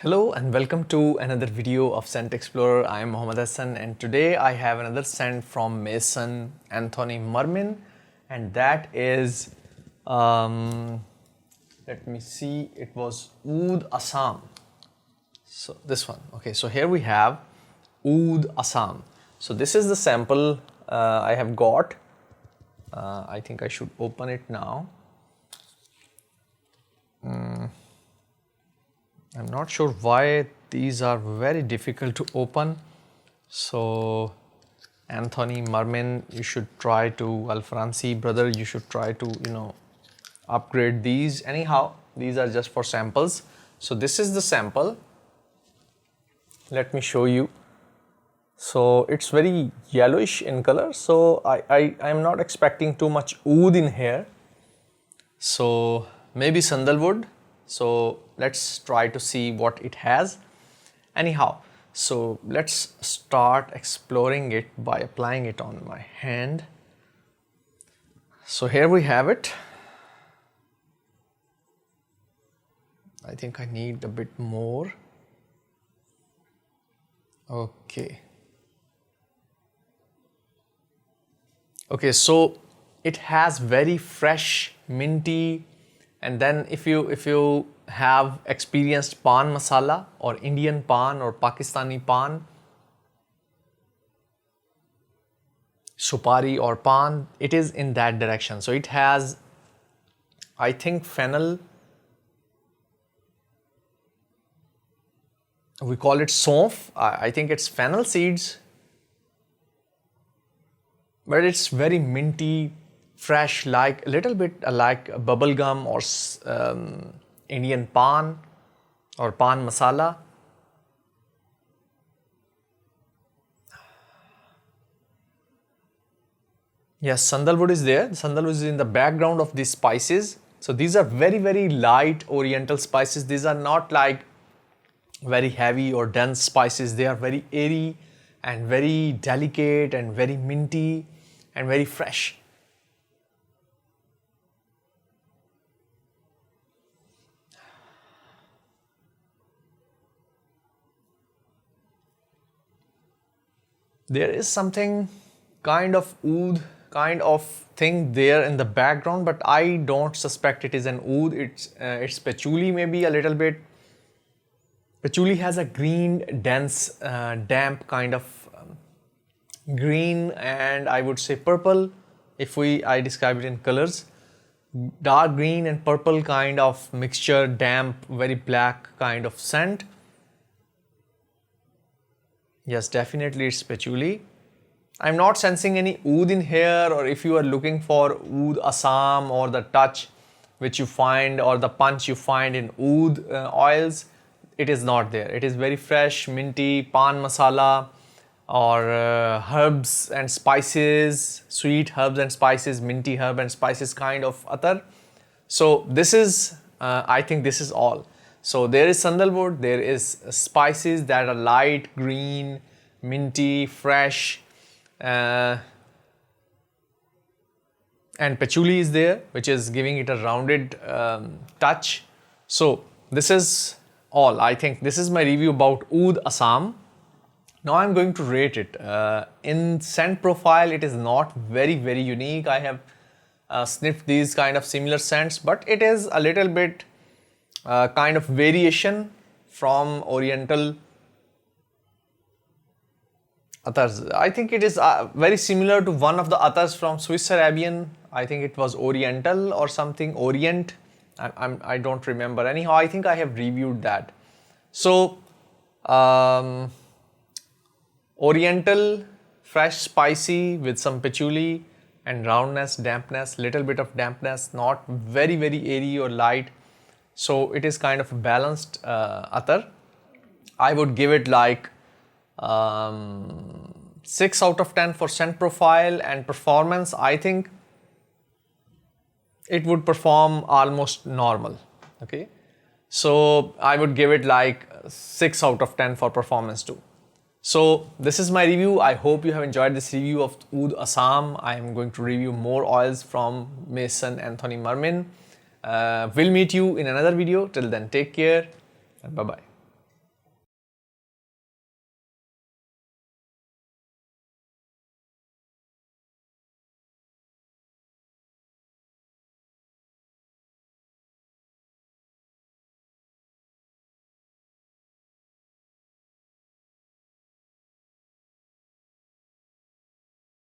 Hello and welcome to another video of Scent Explorer. I am Oud Assam and today I have another scent from Maison Anthony Marmin, and that is, let me see, it was Oud Assam. So this one, okay, so here we have Oud Assam. So this is the sample I have got. I think I should open it now. I'm not sure why these are very difficult to open. So Anthony Marmin, you should try to, Alfranci brother, you should try to, upgrade these. Anyhow, these are just for samples. So this is the sample. Let me show you. So it's very yellowish in color. So I'm not expecting too much oud in here. So maybe sandalwood. So let's try to see what it has. Anyhow, so let's start exploring it by applying it on my hand. So here we have it. I think I need a bit more. Okay. Okay, so it has very fresh, minty. And then if you have experienced pan masala or Indian pan or Pakistani pan, supari or pan, it is in that direction. So it has, I think, fennel. We call it saunf. I think it's fennel seeds. But it's very minty, fresh, like a little bit like bubble gum or Indian pan or pan masala. Yes, sandalwood is there. Sandalwood is in the background of these spices. So these are very, very light oriental spices. These are not like very heavy or dense spices. They are very airy and very delicate and very minty and very fresh. There is something kind of oud, kind of thing there in the background, but I don't suspect it is an oud. It's patchouli, maybe a little bit. Patchouli has a green, dense, damp kind of green, and I would say purple. If I describe it in colors, dark green and purple kind of mixture, damp, very black kind of scent. Yes, definitely it's patchouli. I'm not sensing any oud in here, or if you are looking for Oud Assam or the touch which you find or the punch you find in oud oils, it is not there. It is very fresh, minty, pan masala or herbs and spices, sweet herbs and spices, minty herb and spices kind of attar. So this is, I think this is all. So there is sandalwood, there is spices that are light green, minty, fresh, and patchouli is there, which is giving it a rounded touch. So this is all. I think this is my review about Oud Assam. Now I'm going to rate it. In scent profile, it is not very, very unique. I have sniffed these kind of similar scents, but it is a little bit kind of variation from oriental attars. I think it is very similar to one of the attars from Swiss Arabian. I think it was oriental or something, orient. I don't remember. Anyhow, I think I have reviewed that. So oriental, fresh, spicy with some patchouli and roundness, dampness, little bit of dampness, not very, very airy or light. So it is kind of a balanced attar. I would give it like 6 out of 10 for scent profile and performance. I think it would perform almost normal. Okay, so I would give it like 6 out of 10 for performance too. So this is my review. I hope you have enjoyed this review of Oud Assam. I am going to review more oils from Maison Anthony Marmin. We'll meet you in another video. Till then, take care and bye-bye.